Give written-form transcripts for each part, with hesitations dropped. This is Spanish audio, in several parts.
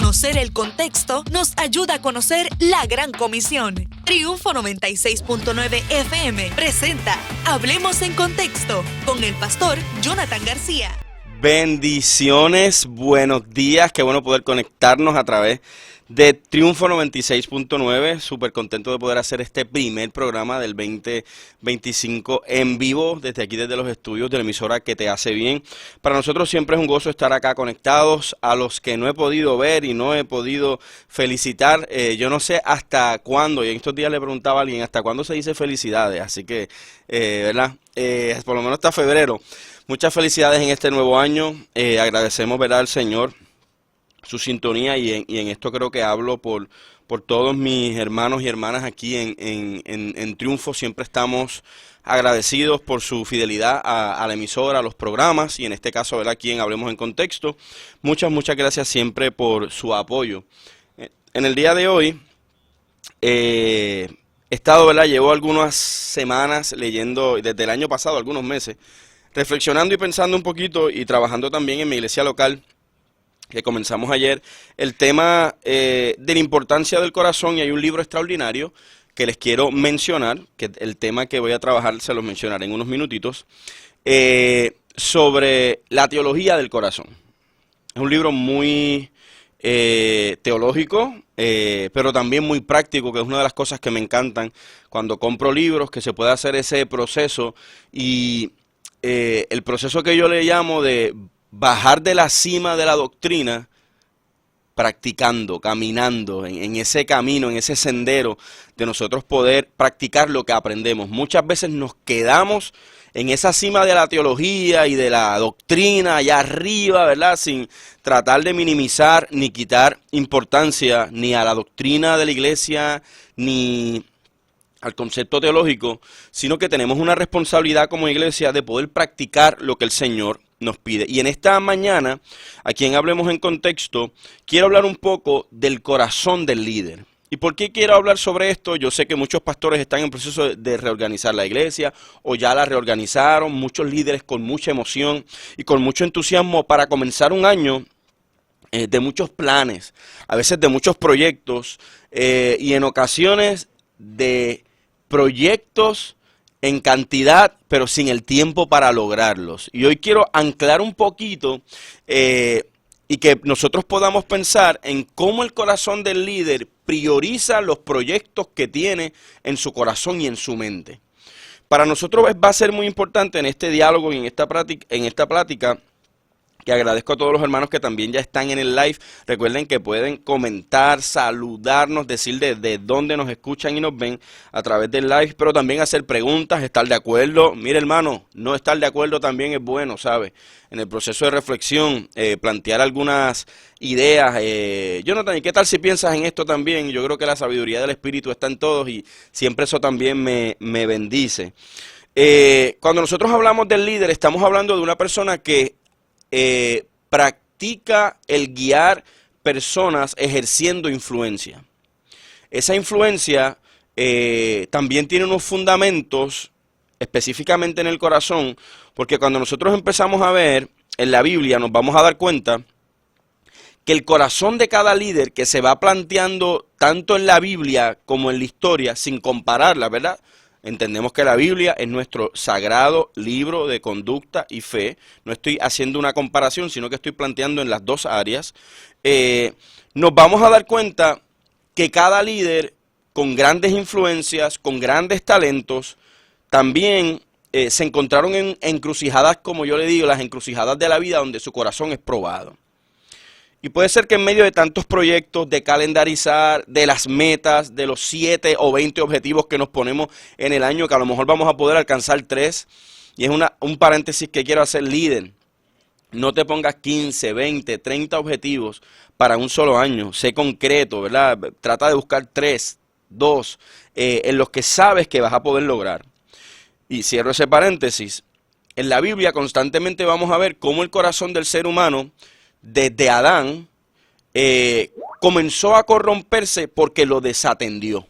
Conocer el contexto nos ayuda a conocer la gran comisión. Triunfo 96.9 FM presenta Hablemos en Contexto con el pastor Jonathan García. Bendiciones, buenos días, qué bueno poder conectarnos a través de Triunfo 96.9, súper contento de poder hacer este primer programa del 2025 en vivo, desde los estudios de la emisora que te hace bien. Para nosotros siempre es un gozo estar acá conectados. A los que no he podido ver y no he podido felicitar, yo no sé hasta cuándo, y en estos días le preguntaba a alguien, hasta cuándo se dice felicidades, así que, ¿verdad? Por lo menos hasta febrero. Muchas felicidades en este nuevo año, agradecemos, ¿verdad?, al Señor su sintonía y en esto creo que hablo por todos mis hermanos y hermanas aquí en Triunfo. Siempre estamos agradecidos por su fidelidad a la emisora, a los programas y en este caso, ¿verdad?, aquí en Hablemos en Contexto. Muchas gracias siempre por su apoyo. En el día de hoy he estado, ¿verdad?, llevo algunas semanas leyendo, desde el año pasado, algunos meses, reflexionando y pensando un poquito y trabajando también en mi iglesia local, que comenzamos ayer, el tema de la importancia del corazón, y hay un libro extraordinario que les quiero mencionar, que el tema que voy a trabajar se los mencionaré en unos minutitos, sobre la teología del corazón. Es un libro muy teológico, pero también muy práctico, que es una de las cosas que me encantan cuando compro libros, que se puede hacer ese proceso, y el proceso que yo le llamo de bajar de la cima de la doctrina, practicando, caminando en ese camino, en ese sendero de nosotros poder practicar lo que aprendemos. Muchas veces nos quedamos en esa cima de la teología y de la doctrina allá arriba, ¿verdad?, sin tratar de minimizar ni quitar importancia ni a la doctrina de la iglesia, ni al concepto teológico, sino que tenemos una responsabilidad como iglesia de poder practicar lo que el Señor nos pide. Y en esta mañana, aquí en Hablemos en Contexto, quiero hablar un poco del corazón del líder. ¿Y por qué quiero hablar sobre esto? Yo sé que muchos pastores están en proceso de reorganizar la iglesia o ya la reorganizaron, muchos líderes con mucha emoción y con mucho entusiasmo para comenzar un año de muchos planes, a veces de muchos proyectos y en ocasiones de proyectos en cantidad, pero sin el tiempo para lograrlos. Y hoy quiero anclar un poquito y que nosotros podamos pensar en cómo el corazón del líder prioriza los proyectos que tiene en su corazón y en su mente. Para nosotros va a ser muy importante en este diálogo y en esta plática, que agradezco a todos los hermanos que también ya están en el live. Recuerden que pueden comentar, saludarnos, decir de dónde nos escuchan y nos ven a través del live, pero también hacer preguntas, estar de acuerdo. Mire, hermano, no estar de acuerdo también es bueno, ¿sabe? En el proceso de reflexión, plantear algunas ideas. Jonathan, ¿y qué tal si piensas en esto también? Yo creo que la sabiduría del Espíritu está en todos y siempre eso también me bendice. Cuando nosotros hablamos del líder, estamos hablando de una persona que practica el guiar personas ejerciendo influencia. Esa influencia también tiene unos fundamentos específicamente en el corazón, porque cuando nosotros empezamos a ver en la Biblia nos vamos a dar cuenta que el corazón de cada líder que se va planteando tanto en la Biblia como en la historia, sin compararla, ¿verdad? Entendemos que la Biblia es nuestro sagrado libro de conducta y fe. No estoy haciendo una comparación, sino que estoy planteando en las dos áreas. Nos vamos a dar cuenta que cada líder con grandes influencias, con grandes talentos, también se encontraron en encrucijadas, como yo le digo, las encrucijadas de la vida donde su corazón es probado. Y puede ser que en medio de tantos proyectos, de calendarizar, de las metas, de los 7 o 20 objetivos que nos ponemos en el año, que a lo mejor vamos a poder alcanzar 3, y es un paréntesis que quiero hacer, líder. No te pongas 15, 20, 30 objetivos para un solo año. Sé concreto, ¿verdad? Trata de buscar 3, 2, en los que sabes que vas a poder lograr. Y cierro ese paréntesis. En la Biblia constantemente vamos a ver cómo el corazón del ser humano, desde Adán, comenzó a corromperse porque lo desatendió.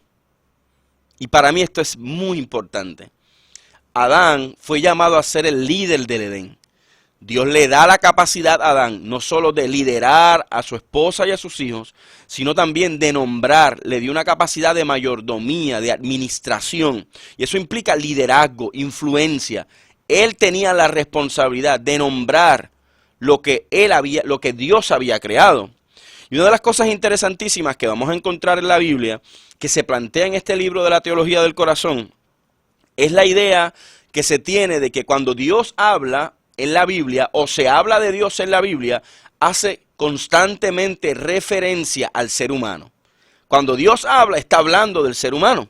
Y para mí esto es muy importante. Adán fue llamado a ser el líder del Edén. Dios le da la capacidad a Adán no solo de liderar a su esposa y a sus hijos, sino también de nombrar, le dio una capacidad de mayordomía, de administración. Y eso implica liderazgo, influencia. Él tenía la responsabilidad de nombrar lo que Dios había creado. Y una de las cosas interesantísimas que vamos a encontrar en la Biblia, que se plantea en este libro de la teología del corazón, es la idea que se tiene de que cuando Dios habla en la Biblia, o se habla de Dios en la Biblia, hace constantemente referencia al ser humano. Cuando Dios habla, está hablando del ser humano.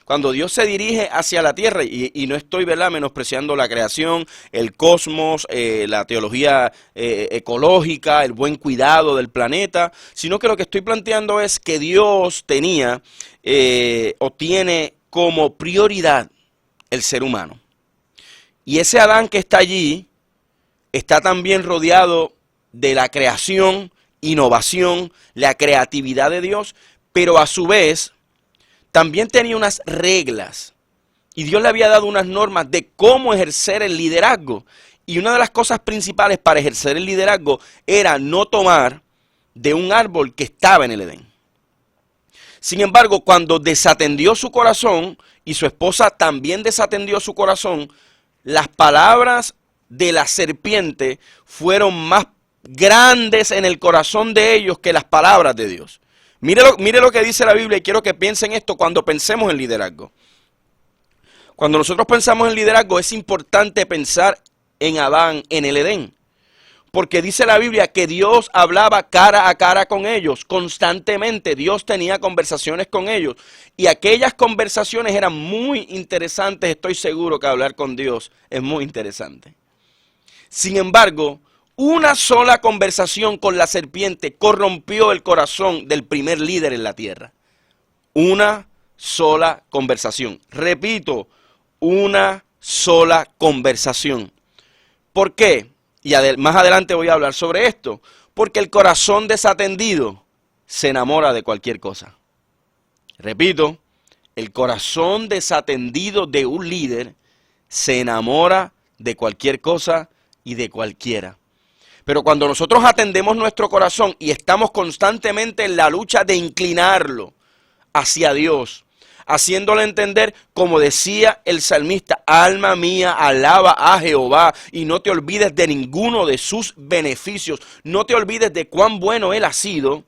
Cuando Dios se dirige hacia la tierra, y no estoy, ¿verdad?, menospreciando la creación, el cosmos, la teología ecológica, el buen cuidado del planeta, sino que lo que estoy planteando es que Dios tenía o tiene como prioridad el ser humano. Y ese Adán que está allí, está también rodeado de la creación, innovación, la creatividad de Dios, pero a su vez también tenía unas reglas. Y Dios le había dado unas normas de cómo ejercer el liderazgo. Y una de las cosas principales para ejercer el liderazgo era no tomar de un árbol que estaba en el Edén. Sin embargo, cuando desatendió su corazón y su esposa también desatendió su corazón, las palabras de la serpiente fueron más grandes en el corazón de ellos que las palabras de Dios. Mire lo que dice la Biblia y quiero que piensen esto cuando pensemos en liderazgo. Cuando nosotros pensamos en liderazgo es importante pensar en Adán, en el Edén. Porque dice la Biblia que Dios hablaba cara a cara con ellos, constantemente. Dios tenía conversaciones con ellos. Y aquellas conversaciones eran muy interesantes. Estoy seguro que hablar con Dios es muy interesante. Sin embargo, una sola conversación con la serpiente corrompió el corazón del primer líder en la tierra. Una sola conversación. Repito, una sola conversación. ¿Por qué? Y más adelante voy a hablar sobre esto. Porque el corazón desatendido se enamora de cualquier cosa. Repito, el corazón desatendido de un líder se enamora de cualquier cosa y de cualquiera. Pero cuando nosotros atendemos nuestro corazón y estamos constantemente en la lucha de inclinarlo hacia Dios, haciéndole entender, como decía el salmista, alma mía, alaba a Jehová y no te olvides de ninguno de sus beneficios, no te olvides de cuán bueno Él ha sido.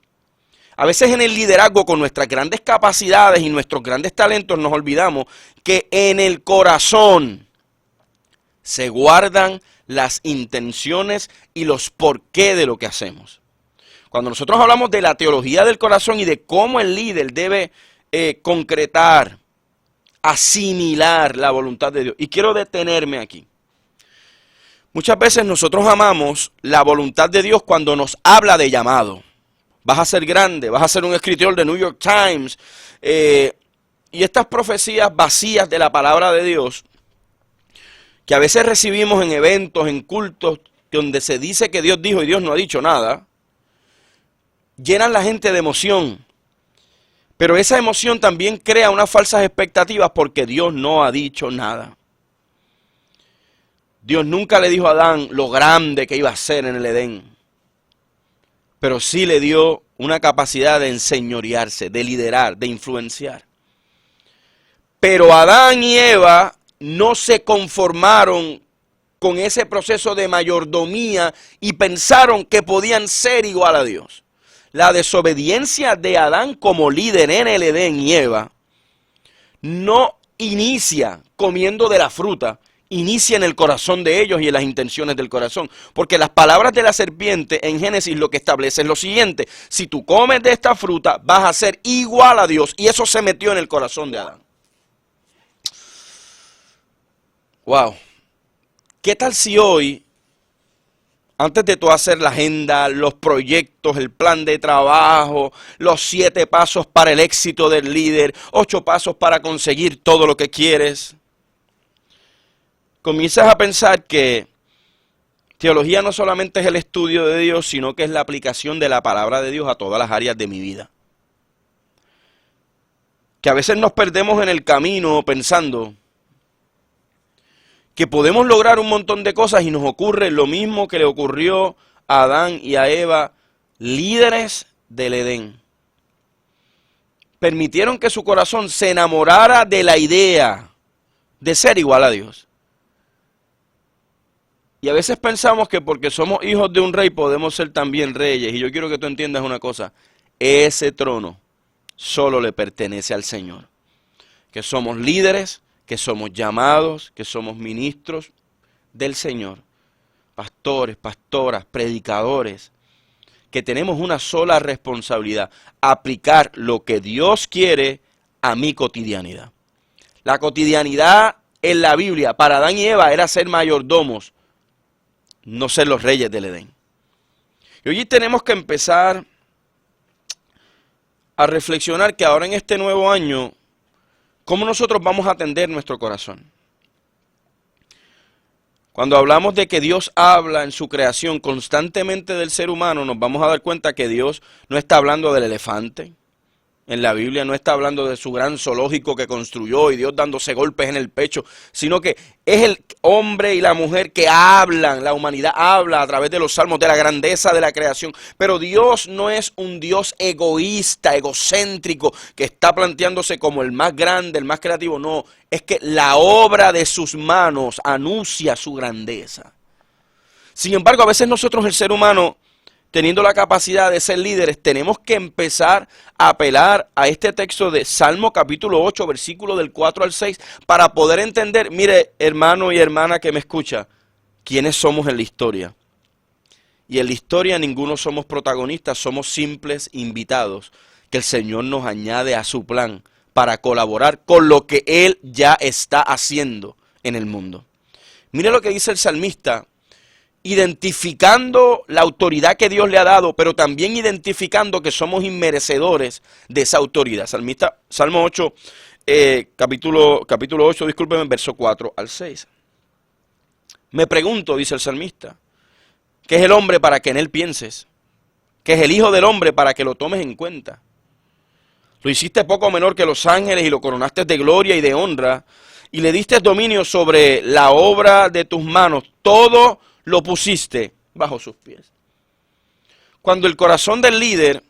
A veces en el liderazgo, con nuestras grandes capacidades y nuestros grandes talentos, nos olvidamos que en el corazón se guardan las intenciones y los porqué de lo que hacemos. Cuando nosotros hablamos de la teología del corazón y de cómo el líder debe concretar, asimilar la voluntad de Dios. Y quiero detenerme aquí. Muchas veces nosotros amamos la voluntad de Dios cuando nos habla de llamado. Vas a ser grande, vas a ser un escritor de New York Times. Y estas profecías vacías de la palabra de Dios, que a veces recibimos en eventos, en cultos, donde se dice que Dios dijo y Dios no ha dicho nada, llenan la gente de emoción. Pero esa emoción también crea unas falsas expectativas porque Dios no ha dicho nada. Dios nunca le dijo a Adán lo grande que iba a ser en el Edén. Pero sí le dio una capacidad de enseñorearse, de liderar, de influenciar. Pero Adán y Eva no se conformaron con ese proceso de mayordomía y pensaron que podían ser igual a Dios. La desobediencia de Adán como líder en el Edén y Eva no inicia comiendo de la fruta, inicia en el corazón de ellos y en las intenciones del corazón. Porque las palabras de la serpiente en Génesis lo que establece es lo siguiente: si tú comes de esta fruta vas a ser igual a Dios, y eso se metió en el corazón de Adán. Wow, ¿qué tal si hoy, antes de tú hacer la agenda, los proyectos, el plan de trabajo, los 7 pasos para el éxito del líder, 8 pasos para conseguir todo lo que quieres, comienzas a pensar que teología no solamente es el estudio de Dios, sino que es la aplicación de la palabra de Dios a todas las áreas de mi vida? Que a veces nos perdemos en el camino pensando que podemos lograr un montón de cosas y nos ocurre lo mismo que le ocurrió a Adán y a Eva, líderes del Edén. Permitieron que su corazón se enamorara de la idea de ser igual a Dios. Y a veces pensamos que porque somos hijos de un rey podemos ser también reyes. Y yo quiero que tú entiendas una cosa, ese trono solo le pertenece al Señor. Que somos líderes, que somos llamados, que somos ministros del Señor. Pastores, pastoras, predicadores, que tenemos una sola responsabilidad, aplicar lo que Dios quiere a mi cotidianidad. La cotidianidad en la Biblia para Adán y Eva era ser mayordomos, no ser los reyes del Edén. Y hoy tenemos que empezar a reflexionar que ahora en este nuevo año, ¿cómo nosotros vamos a atender nuestro corazón? Cuando hablamos de que Dios habla en su creación constantemente del ser humano, nos vamos a dar cuenta que Dios no está hablando del elefante. En la Biblia no está hablando de su gran zoológico que construyó y Dios dándose golpes en el pecho, sino que es el hombre y la mujer que hablan, la humanidad habla a través de los salmos de la grandeza de la creación. Pero Dios no es un Dios egoísta, egocéntrico, que está planteándose como el más grande, el más creativo. No, es que la obra de sus manos anuncia su grandeza. Sin embargo, a veces nosotros, el ser humano, teniendo la capacidad de ser líderes, tenemos que empezar a apelar a este texto de Salmo capítulo 8, versículo del 4 al 6, para poder entender, mire, hermano y hermana que me escucha, quiénes somos en la historia. Y en la historia ninguno somos protagonistas, somos simples invitados, que el Señor nos añade a su plan para colaborar con lo que Él ya está haciendo en el mundo. Mire lo que dice el salmista, identificando la autoridad que Dios le ha dado, pero también identificando que somos inmerecedores de esa autoridad. Salmista, Salmo 8, capítulo 8, discúlpeme, verso 4 al 6. Me pregunto, dice el salmista, ¿qué es el hombre para que en él pienses? ¿Qué es el hijo del hombre para que lo tomes en cuenta? Lo hiciste poco menor que los ángeles y lo coronaste de gloria y de honra, y le diste dominio sobre la obra de tus manos. Todo lo pusiste bajo sus pies. Cuando el corazón del líder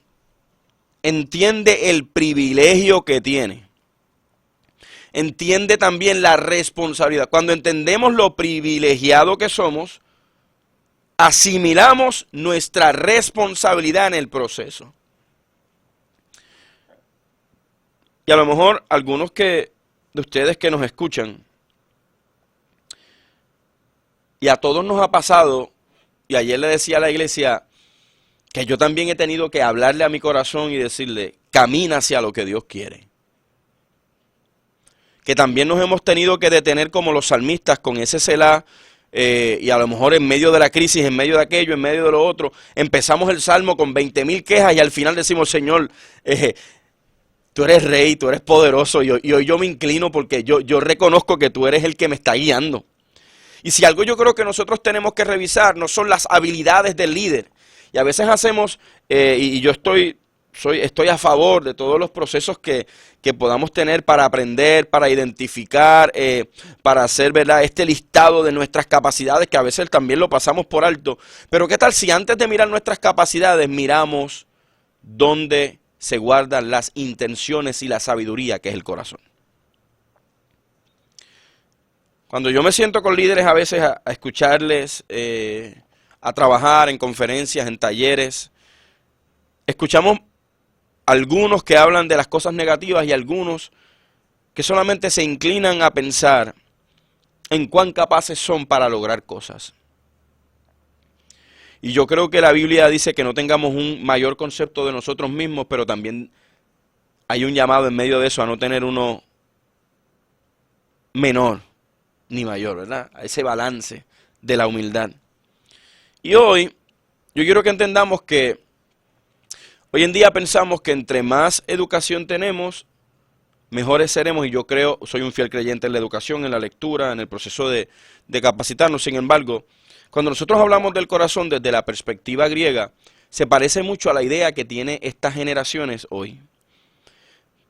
entiende el privilegio que tiene, entiende también la responsabilidad. Cuando entendemos lo privilegiado que somos, asimilamos nuestra responsabilidad en el proceso. Y a lo mejor algunos de ustedes que nos escuchan, y a todos nos ha pasado, y ayer le decía a la iglesia, que yo también he tenido que hablarle a mi corazón y decirle, camina hacia lo que Dios quiere. Que también nos hemos tenido que detener como los salmistas con ese Selah, y a lo mejor en medio de la crisis, en medio de aquello, en medio de lo otro, empezamos el salmo con 20,000 quejas y al final decimos, Señor, tú eres rey, tú eres poderoso, y hoy yo me inclino porque yo reconozco que tú eres el que me está guiando. Y si algo yo creo que nosotros tenemos que revisar no son las habilidades del líder. Y a veces hacemos, y yo estoy a favor de todos los procesos que podamos tener para aprender, para identificar, para hacer, ¿verdad?, este listado de nuestras capacidades, que a veces también lo pasamos por alto. Pero ¿qué tal si antes de mirar nuestras capacidades miramos dónde se guardan las intenciones y la sabiduría, que es el corazón? Cuando yo me siento con líderes a veces a escucharles, a trabajar en conferencias, en talleres, escuchamos algunos que hablan de las cosas negativas y algunos que solamente se inclinan a pensar en cuán capaces son para lograr cosas. Y yo creo que la Biblia dice que no tengamos un mayor concepto de nosotros mismos, pero también hay un llamado en medio de eso a no tener uno menor ni mayor, ¿verdad? A ese balance de la humildad. Y hoy, yo quiero que entendamos que hoy en día pensamos que entre más educación tenemos, mejores seremos, y yo creo, soy un fiel creyente en la educación, en la lectura, en el proceso de capacitarnos. Sin embargo, cuando nosotros hablamos del corazón desde la perspectiva griega, se parece mucho a la idea que tienen estas generaciones hoy.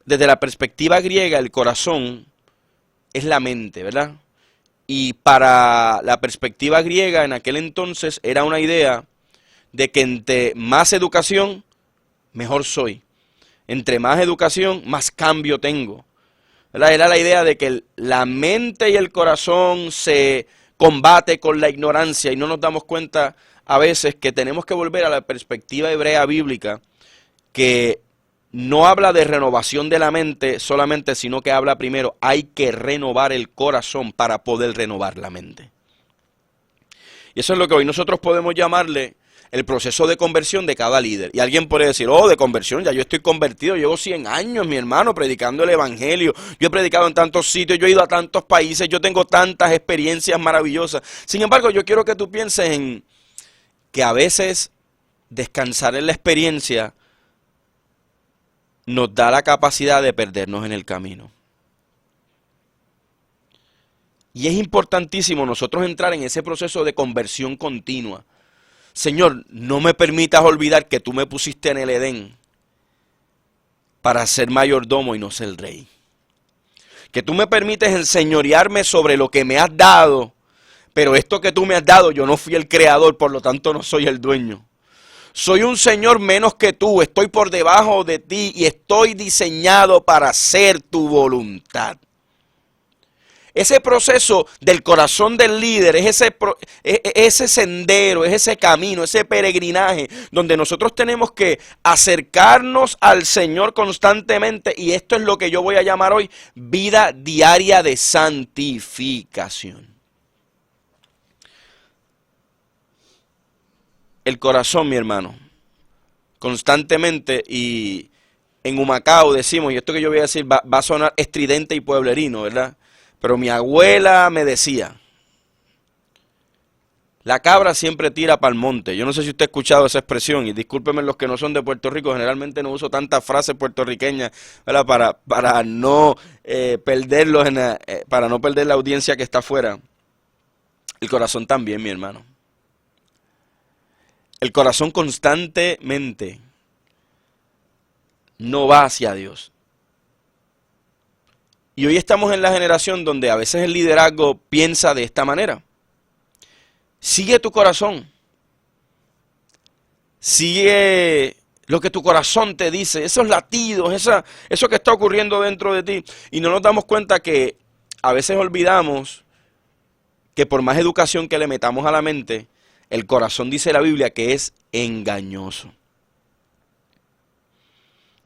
Desde la perspectiva griega, el corazón es la mente, ¿verdad? Y para la perspectiva griega en aquel entonces era una idea de que entre más educación, mejor soy. Entre más educación, más cambio tengo. ¿Verdad? Era la idea de que la mente y el corazón se combate con la ignorancia y no nos damos cuenta a veces que tenemos que volver a la perspectiva hebrea bíblica, que no habla de renovación de la mente solamente, sino que habla primero, hay que renovar el corazón para poder renovar la mente. Y eso es lo que hoy nosotros podemos llamarle el proceso de conversión de cada líder. Y alguien puede decir, oh, de conversión, ya yo estoy convertido, llevo 100 años, mi hermano, predicando el evangelio. Yo he predicado en tantos sitios, yo he ido a tantos países, yo tengo tantas experiencias maravillosas. Sin embargo, yo quiero que tú pienses en que a veces descansar en la experiencia nos da la capacidad de perdernos en el camino. Y es importantísimo nosotros entrar en ese proceso de conversión continua. Señor, no me permitas olvidar que tú me pusiste en el Edén para ser mayordomo y no ser rey. Que tú me permites enseñorearme sobre lo que me has dado, pero esto que tú me has dado, yo no fui el creador, por lo tanto no soy el dueño. Soy un señor menos que tú, estoy por debajo de ti y estoy diseñado para hacer tu voluntad. Ese proceso del corazón del líder es ese sendero, es ese camino, ese peregrinaje donde nosotros tenemos que acercarnos al Señor constantemente, y esto es lo que yo voy a llamar hoy vida diaria de santificación. El corazón, mi hermano, constantemente, y en Humacao decimos, y esto que yo voy a decir va a sonar estridente y pueblerino, ¿verdad? Pero mi abuela me decía, la cabra siempre tira para el monte. Yo no sé si usted ha escuchado esa expresión, y discúlpenme los que no son de Puerto Rico, generalmente no uso tantas frases puertorriqueñas, ¿verdad? Para no perderlos, para no perder la audiencia que está afuera. El corazón también, mi hermano. El corazón constantemente no va hacia Dios. Y hoy estamos en la generación donde a veces el liderazgo piensa de esta manera. Sigue tu corazón. Sigue lo que tu corazón te dice, esos latidos, eso que está ocurriendo dentro de ti. Y no nos damos cuenta que a veces olvidamos que por más educación que le metamos a la mente, el corazón, dice la Biblia, que es engañoso.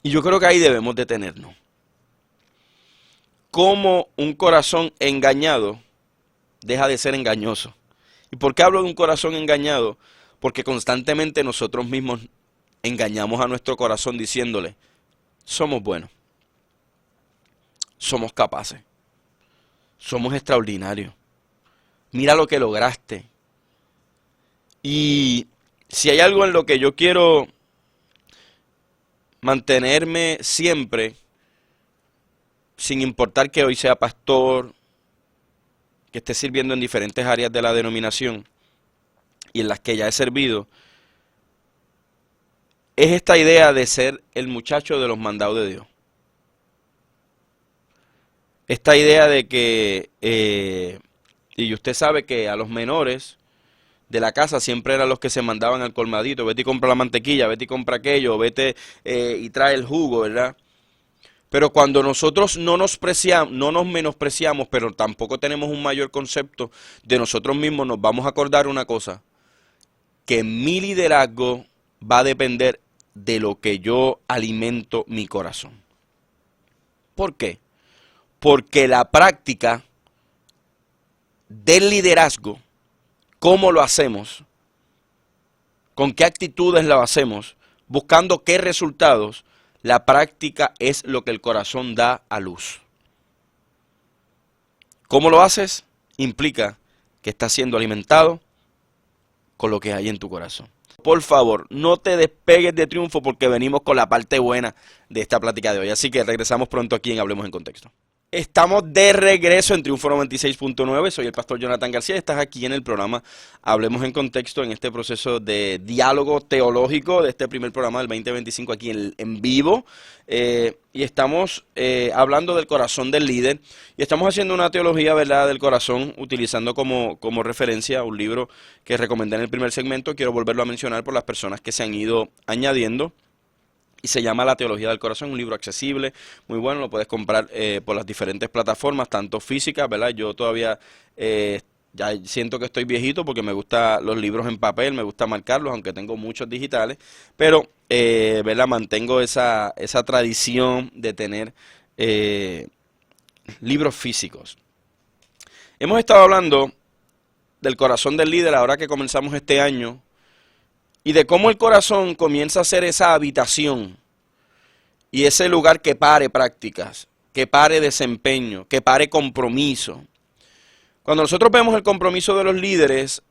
Y yo creo que ahí debemos detenernos. Cómo un corazón engañado deja de ser engañoso. ¿Y por qué hablo de un corazón engañado? Porque constantemente nosotros mismos engañamos a nuestro corazón diciéndole, somos buenos, somos capaces, somos extraordinarios, mira lo que lograste. Y si hay algo en lo que yo quiero mantenerme siempre, sin importar que hoy sea pastor, que esté sirviendo en diferentes áreas de la denominación y en las que ya he servido, es esta idea de ser el muchacho de los mandados de Dios. Esta idea de que, y usted sabe que a los menores de la casa siempre eran los que se mandaban al colmadito, vete y compra la mantequilla, vete y compra aquello, vete y trae el jugo, ¿verdad? Pero cuando nosotros no nos menospreciamos, pero tampoco tenemos un mayor concepto de nosotros mismos, nos vamos a acordar una cosa, que mi liderazgo va a depender de lo que yo alimento mi corazón. ¿Por qué? Porque la práctica del liderazgo, cómo lo hacemos, con qué actitudes lo hacemos, buscando qué resultados, la práctica es lo que el corazón da a luz. ¿Cómo lo haces? Implica que estás siendo alimentado con lo que hay en tu corazón. Por favor, no te despegues de Triunfo porque venimos con la parte buena de esta plática de hoy. Así que regresamos pronto aquí en Hablemos en Contexto. Estamos de regreso en Triunfo 96.9, soy el pastor Jonathan García y estás aquí en el programa Hablemos en Contexto en este proceso de diálogo teológico de este primer programa del 2025 aquí en vivo. Y estamos hablando del corazón del líder y estamos haciendo una teología, ¿verdad?, del corazón, utilizando como referencia un libro que recomendé en el primer segmento. Quiero volverlo a mencionar por las personas que se han ido añadiendo. Y se llama La Teología del Corazón, un libro accesible, muy bueno, lo puedes comprar por las diferentes plataformas, tanto físicas, ¿verdad? Yo todavía ya siento que estoy viejito porque me gustan los libros en papel, me gusta marcarlos, aunque tengo muchos digitales, pero, ¿verdad? Mantengo esa tradición de tener libros físicos. Hemos estado hablando del corazón del líder ahora que comenzamos este año, y de cómo el corazón comienza a ser esa habitación y ese lugar que pare prácticas, que pare desempeño, que pare compromiso. Cuando nosotros vemos el compromiso de los líderes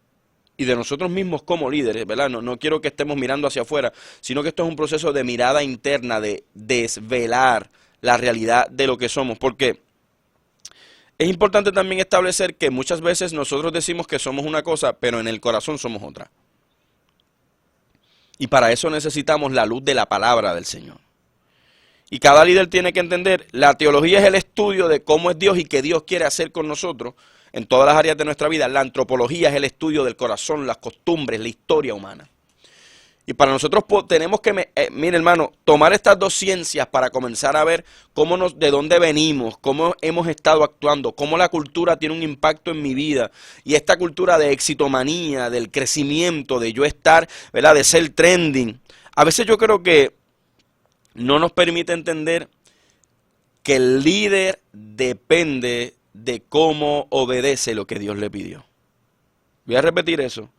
y de nosotros mismos como líderes, ¿verdad? No quiero que estemos mirando hacia afuera, sino que esto es un proceso de mirada interna, de desvelar la realidad de lo que somos. Porque es importante también establecer que muchas veces nosotros decimos que somos una cosa, pero en el corazón somos otra. Y para eso necesitamos la luz de la palabra del Señor. Y cada líder tiene que entender, la teología es el estudio de cómo es Dios y qué Dios quiere hacer con nosotros en todas las áreas de nuestra vida. La antropología es el estudio del corazón, las costumbres, la historia humana. Y para nosotros tenemos que, mire hermano, tomar estas dos ciencias para comenzar a ver de dónde venimos, cómo hemos estado actuando, cómo la cultura tiene un impacto en mi vida. Y esta cultura de exitomanía, del crecimiento, de yo estar, ¿verdad?, de ser trending. A veces yo creo que no nos permite entender que el líder depende de cómo obedece lo que Dios le pidió. Voy a repetir eso.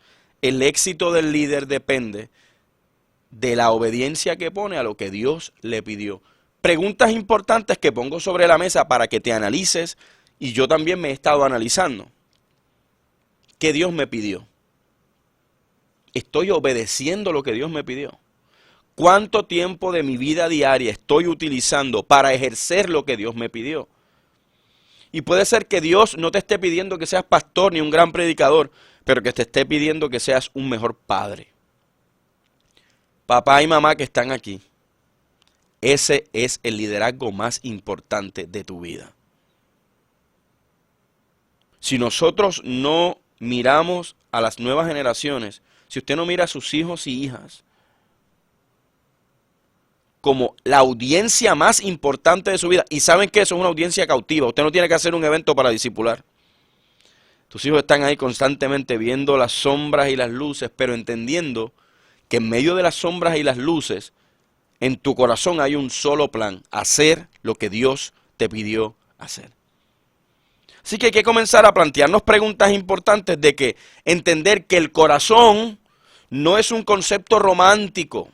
El éxito del líder depende de la obediencia que pone a lo que Dios le pidió. Preguntas importantes que pongo sobre la mesa para que te analices, y yo también me he estado analizando. ¿Qué Dios me pidió? ¿Estoy obedeciendo lo que Dios me pidió? ¿Cuánto tiempo de mi vida diaria estoy utilizando para ejercer lo que Dios me pidió? Y puede ser que Dios no te esté pidiendo que seas pastor ni un gran predicador, pero que te esté pidiendo que seas un mejor padre. Papá y mamá que están aquí, ese es el liderazgo más importante de tu vida. Si nosotros no miramos a las nuevas generaciones, si usted no mira a sus hijos y hijas como la audiencia más importante de su vida, y saben que eso es una audiencia cautiva, usted no tiene que hacer un evento para discipular. Tus hijos están ahí constantemente viendo las sombras y las luces, pero entendiendo que en medio de las sombras y las luces, en tu corazón hay un solo plan: hacer lo que Dios te pidió hacer. Así que hay que comenzar a plantearnos preguntas importantes de que entender que el corazón no es un concepto romántico,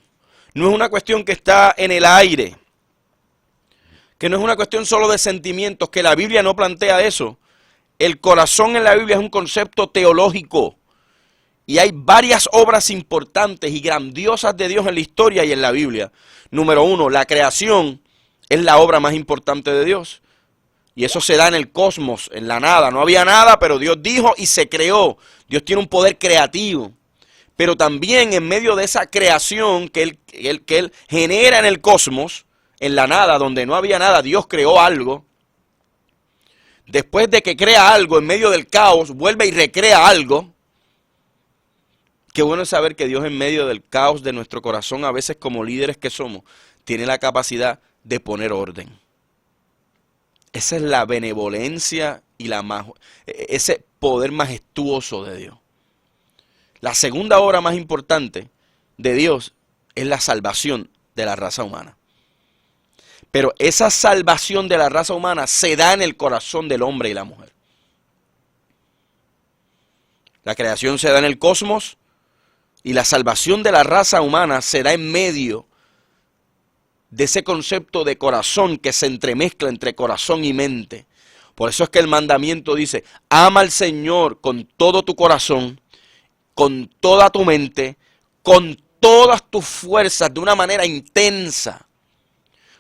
no es una cuestión que está en el aire, que no es una cuestión solo de sentimientos, que la Biblia no plantea eso. El corazón en la Biblia es un concepto teológico. Y hay varias obras importantes y grandiosas de Dios en la historia y en la Biblia. Número uno, la creación es la obra más importante de Dios. Y eso se da en el cosmos, en la nada. No había nada, pero Dios dijo y se creó. Dios tiene un poder creativo. Pero también en medio de esa creación que Él genera en el cosmos, en la nada, donde no había nada, Dios creó algo. Después de que crea algo, en medio del caos, vuelve y recrea algo. Qué bueno es saber que Dios en medio del caos de nuestro corazón, a veces como líderes que somos, tiene la capacidad de poner orden. Esa es la benevolencia y ese poder majestuoso de Dios. La segunda obra más importante de Dios es la salvación de la raza humana. Pero esa salvación de la raza humana se da en el corazón del hombre y la mujer. La creación se da en el cosmos. Y la salvación de la raza humana se da en medio de ese concepto de corazón que se entremezcla entre corazón y mente. Por eso es que el mandamiento dice: ama al Señor con todo tu corazón, con toda tu mente, con todas tus fuerzas, de una manera intensa.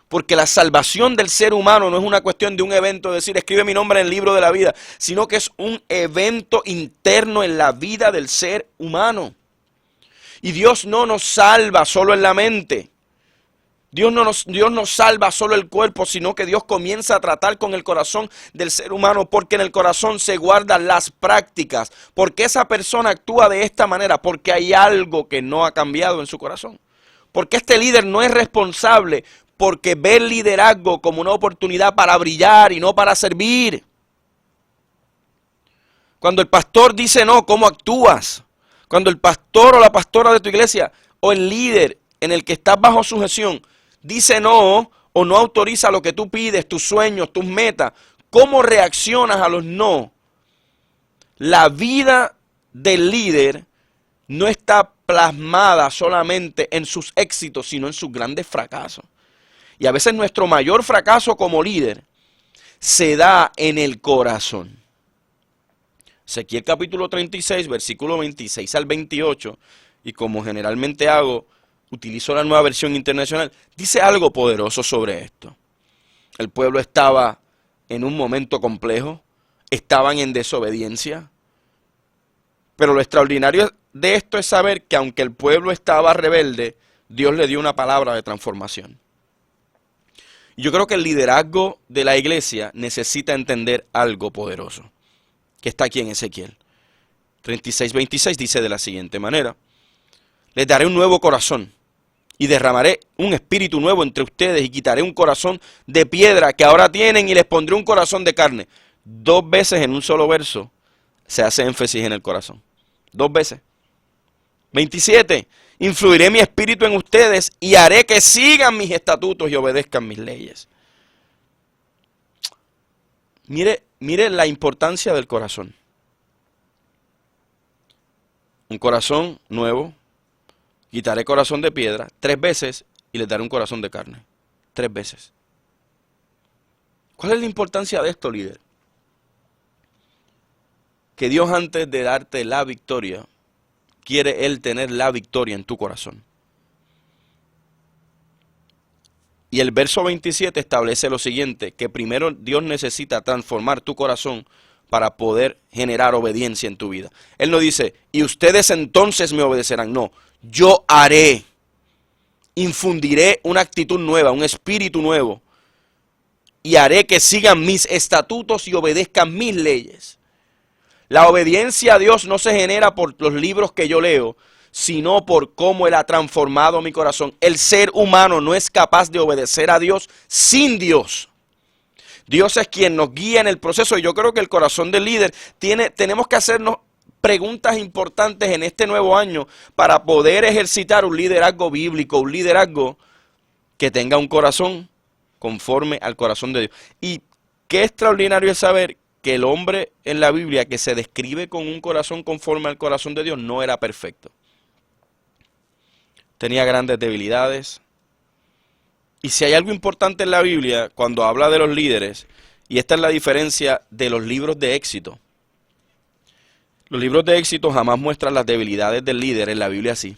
Porque la salvación del ser humano no es una cuestión de un evento, de decir, escribe mi nombre en el libro de la vida, sino que es un evento interno en la vida del ser humano. Y Dios no nos salva solo en la mente. Dios no salva solo el cuerpo, sino que Dios comienza a tratar con el corazón del ser humano, porque en el corazón se guardan las prácticas. Porque esa persona actúa de esta manera, porque hay algo que no ha cambiado en su corazón. Porque este líder no es responsable, porque ve el liderazgo como una oportunidad para brillar y no para servir. Cuando el pastor dice no, ¿cómo actúas? Cuando el pastor o la pastora de tu iglesia o el líder en el que estás bajo sujeción dice no o no autoriza lo que tú pides, tus sueños, tus metas, ¿cómo reaccionas a los no? La vida del líder no está plasmada solamente en sus éxitos, sino en sus grandes fracasos. Y a veces nuestro mayor fracaso como líder se da en el corazón. Ezequiel capítulo 36, versículo 26 al 28, y como generalmente hago, utilizo la Nueva Versión Internacional, dice algo poderoso sobre esto. El pueblo estaba en un momento complejo, estaban en desobediencia, pero lo extraordinario de esto es saber que aunque el pueblo estaba rebelde, Dios le dio una palabra de transformación. Yo creo que el liderazgo de la iglesia necesita entender algo poderoso, que está aquí en Ezequiel. 36:26 dice de la siguiente manera: les daré un nuevo corazón y derramaré un espíritu nuevo entre ustedes y quitaré un corazón de piedra que ahora tienen y les pondré un corazón de carne. 2 veces en un solo verso se hace énfasis en el corazón. 2 veces. 27. Influiré mi espíritu en ustedes y haré que sigan mis estatutos y obedezcan mis leyes. Mire la importancia del corazón. Un corazón nuevo, quitaré corazón de piedra 3 veces y les daré un corazón de carne. 3 veces. ¿Cuál es la importancia de esto, líder? Que Dios, antes de darte la victoria, quiere Él tener la victoria en tu corazón. Y el verso 27 establece lo siguiente, que primero Dios necesita transformar tu corazón para poder generar obediencia en tu vida. Él no dice, y ustedes entonces me obedecerán. No, yo haré, infundiré una actitud nueva, un espíritu nuevo, y haré que sigan mis estatutos y obedezcan mis leyes. La obediencia a Dios no se genera por los libros que yo leo, sino por cómo Él ha transformado mi corazón. El ser humano no es capaz de obedecer a Dios sin Dios. Dios es quien nos guía en el proceso, y yo creo que el corazón del líder tenemos que hacernos preguntas importantes en este nuevo año para poder ejercitar un liderazgo bíblico, un liderazgo que tenga un corazón conforme al corazón de Dios. Y qué extraordinario es saber que el hombre en la Biblia que se describe con un corazón conforme al corazón de Dios no era perfecto. Tenía grandes debilidades. Y si hay algo importante en la Biblia cuando habla de los líderes, y esta es la diferencia de los libros de éxito. Los libros de éxito jamás muestran las debilidades del líder, en la Biblia sí.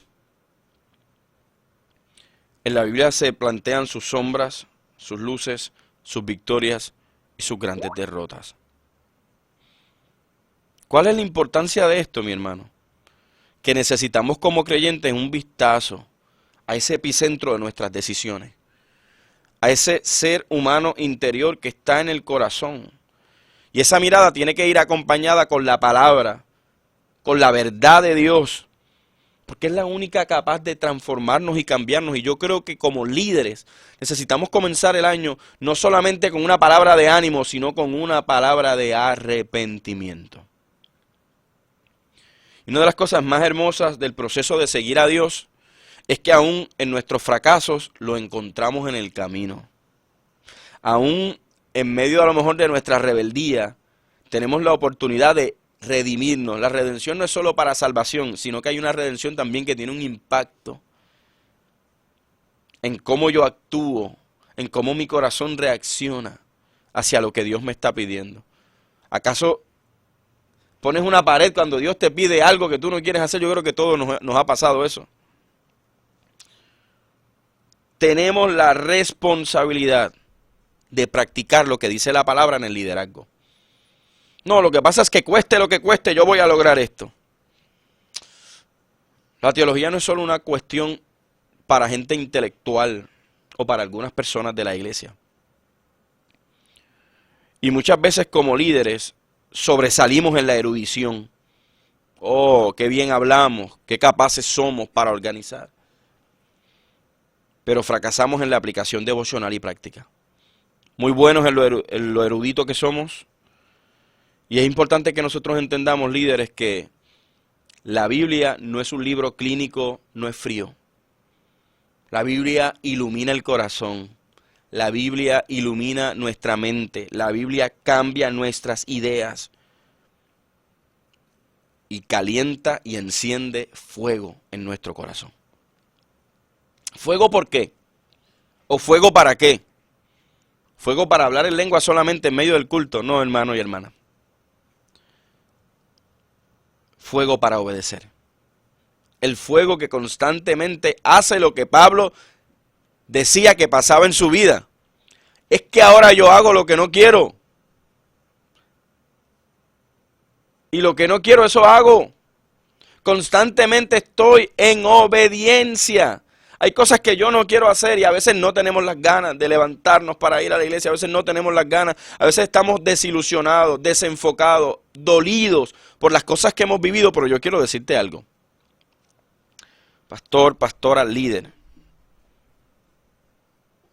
En la Biblia se plantean sus sombras, sus luces, sus victorias y sus grandes derrotas. ¿Cuál es la importancia de esto, mi hermano? Que necesitamos como creyentes un vistazo a ese epicentro de nuestras decisiones, a ese ser humano interior que está en el corazón. Y esa mirada tiene que ir acompañada con la palabra, con la verdad de Dios, porque es la única capaz de transformarnos y cambiarnos. Y yo creo que como líderes necesitamos comenzar el año no solamente con una palabra de ánimo, sino con una palabra de arrepentimiento. Y una de las cosas más hermosas del proceso de seguir a Dios es que aún en nuestros fracasos lo encontramos en el camino. Aún en medio a lo mejor de nuestra rebeldía, tenemos la oportunidad de redimirnos. La redención no es solo para salvación, sino que hay una redención también que tiene un impacto en cómo yo actúo, en cómo mi corazón reacciona hacia lo que Dios me está pidiendo. ¿Acaso pones una pared cuando Dios te pide algo que tú no quieres hacer? Yo creo que todos nos ha pasado eso. tenemos la responsabilidad de practicar lo que dice la palabra en el liderazgo. No, lo que pasa es que cueste lo que cueste, yo voy a lograr esto. La teología no es solo una cuestión para gente intelectual o para algunas personas de la iglesia. Y muchas veces como líderes sobresalimos en la erudición. Oh, qué bien hablamos, qué capaces somos para organizar. Pero fracasamos en la aplicación devocional y práctica. Muy buenos en lo erudito que somos. Y es importante que nosotros entendamos, líderes, que la Biblia no es un libro clínico, no es frío. La Biblia ilumina el corazón. La Biblia ilumina nuestra mente. La Biblia cambia nuestras ideas. Y calienta y enciende fuego en nuestro corazón. ¿Fuego por qué? ¿O fuego para qué? ¿Fuego para hablar en lengua solamente en medio del culto? No, hermano y hermana. Fuego para obedecer. El fuego que constantemente hace lo que Pablo decía que pasaba en su vida. Es que ahora yo hago lo que no quiero. Y lo que no quiero, eso hago. Constantemente estoy en obediencia. Hay cosas que yo no quiero hacer y a veces no tenemos las ganas de levantarnos para ir a la iglesia. A veces no tenemos las ganas. A veces estamos desilusionados, desenfocados, dolidos por las cosas que hemos vivido. Pero yo quiero decirte algo. Pastor, pastora, líder.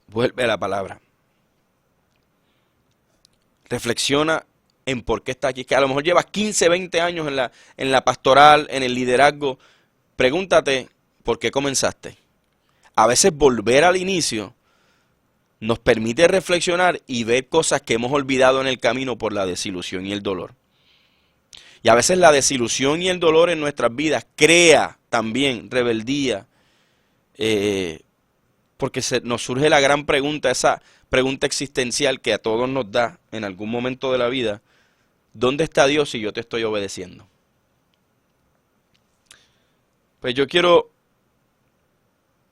Vuelve a la palabra. Reflexiona en por qué está aquí. Que a lo mejor llevas 15, 20 años en la pastoral, en el liderazgo. Pregúntate por qué comenzaste. A veces volver al inicio nos permite reflexionar y ver cosas que hemos olvidado en el camino por la desilusión y el dolor. Y a veces la desilusión y el dolor en nuestras vidas crea también rebeldía. Porque nos surge la gran pregunta, esa pregunta existencial que a todos nos da en algún momento de la vida. ¿Dónde está Dios si yo te estoy obedeciendo? Pues yo quiero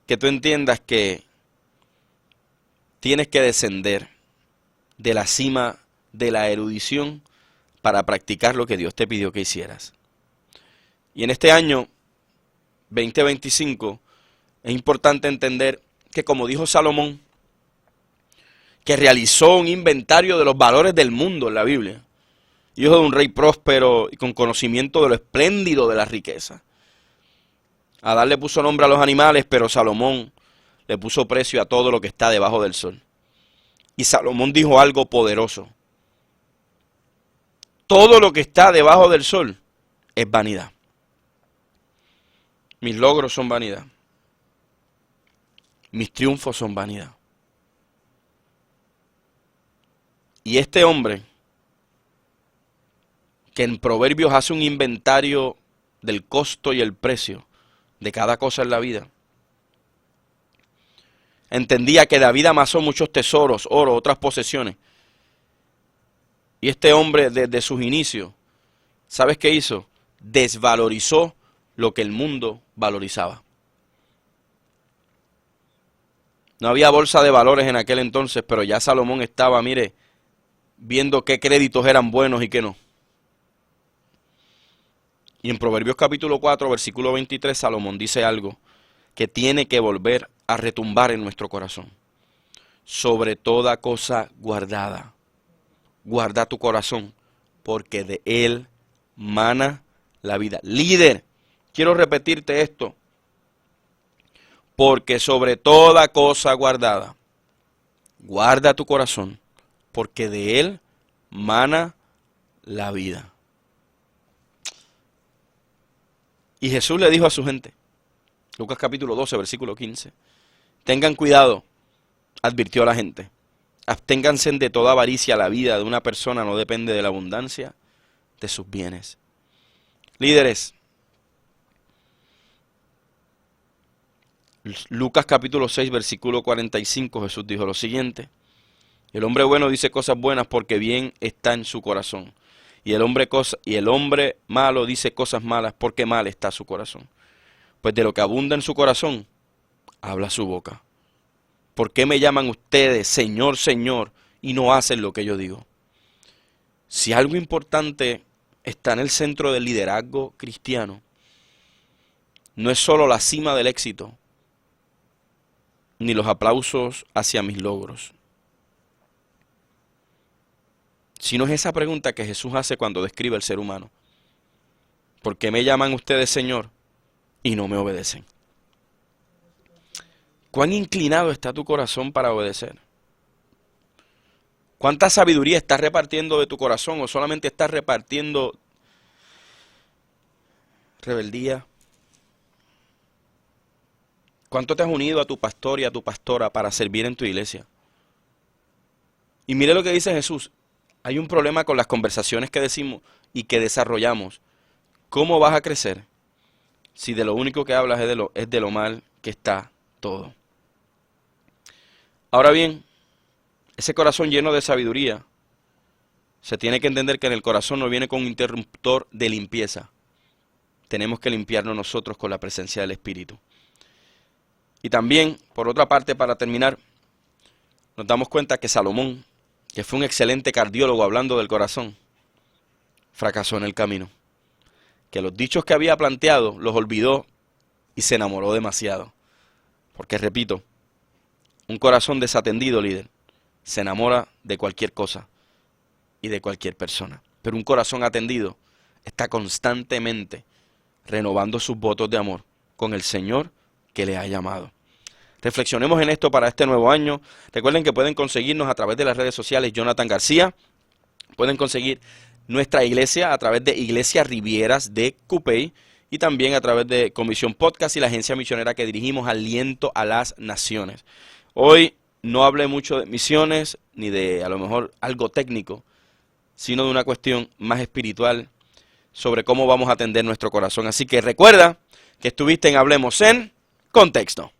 que tú entiendas que tienes que descender de la cima de la erudición para practicar lo que Dios te pidió que hicieras. Y en este año 2025 es importante entender que, como dijo Salomón, que realizó un inventario de los valores del mundo en la Biblia, hijo de un rey próspero y con conocimiento de lo espléndido de la riqueza. Adán le puso nombre a los animales, pero Salomón le puso precio a todo lo que está debajo del sol. Y Salomón dijo algo poderoso. Todo lo que está debajo del sol es vanidad. Mis logros son vanidad. Mis triunfos son vanidad. Y este hombre, que en Proverbios hace un inventario del costo y el precio de cada cosa en la vida, entendía que David amasó muchos tesoros, oro, otras posesiones. Y este hombre desde sus inicios, ¿sabes qué hizo? Desvalorizó lo que el mundo valorizaba. No había bolsa de valores en aquel entonces, pero ya Salomón estaba, mire, viendo qué créditos eran buenos y qué no. Y en Proverbios capítulo 4, versículo 23, Salomón dice algo que tiene que volver a retumbar en nuestro corazón. Sobre toda cosa guardada, guarda tu corazón, porque de él mana la vida. Líder, quiero repetirte esto. Porque sobre toda cosa guardada, guarda tu corazón, porque de él mana la vida. Y Jesús le dijo a su gente, Lucas capítulo 12, versículo 15, tengan cuidado, advirtió a la gente, absténganse de toda avaricia. La vida de una persona no depende de la abundancia de sus bienes. Líderes, Lucas capítulo 6, versículo 45, Jesús dijo lo siguiente: el hombre bueno dice cosas buenas porque bien está en su corazón. Y el hombre malo dice cosas malas porque mal está su corazón. Pues de lo que abunda en su corazón, habla su boca. ¿Por qué me llaman ustedes Señor, Señor, y no hacen lo que yo digo? Si algo importante está en el centro del liderazgo cristiano, no es solo la cima del éxito, ni los aplausos hacia mis logros, sino es esa pregunta que Jesús hace cuando describe al ser humano. ¿Por qué me llaman ustedes Señor y no me obedecen? ¿Cuán inclinado está tu corazón para obedecer? ¿Cuánta sabiduría estás repartiendo de tu corazón o solamente estás repartiendo rebeldía? ¿Cuánto te has unido a tu pastor y a tu pastora para servir en tu iglesia? Y mire lo que dice Jesús. Hay un problema con las conversaciones que decimos y que desarrollamos. ¿Cómo vas a crecer si de lo único que hablas es de lo mal que está todo? Ahora bien, ese corazón lleno de sabiduría, se tiene que entender que en el corazón no viene con un interruptor de limpieza. Tenemos que limpiarnos nosotros con la presencia del Espíritu. Y también, por otra parte, para terminar, nos damos cuenta que Salomón, que fue un excelente cardiólogo hablando del corazón, fracasó en el camino. Que los dichos que había planteado los olvidó y se enamoró demasiado. Porque, repito, un corazón desatendido, líder, se enamora de cualquier cosa y de cualquier persona. Pero un corazón atendido está constantemente renovando sus votos de amor con el Señor que le ha llamado. Reflexionemos en esto para este nuevo año. Recuerden que pueden conseguirnos a través de las redes sociales Jonathan García. Pueden conseguir nuestra iglesia a través de Iglesia Rivieras de Cupey y también a través de Comisión Podcast y la agencia misionera que dirigimos, Aliento a las Naciones. Hoy no hablé mucho de misiones ni de a lo mejor algo técnico, sino de una cuestión más espiritual sobre cómo vamos a atender nuestro corazón. Así que recuerda que estuviste en Hablemos en Contexto.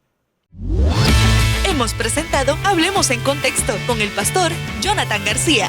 Hemos presentado Hablemos en Contexto con el pastor Jonathan García.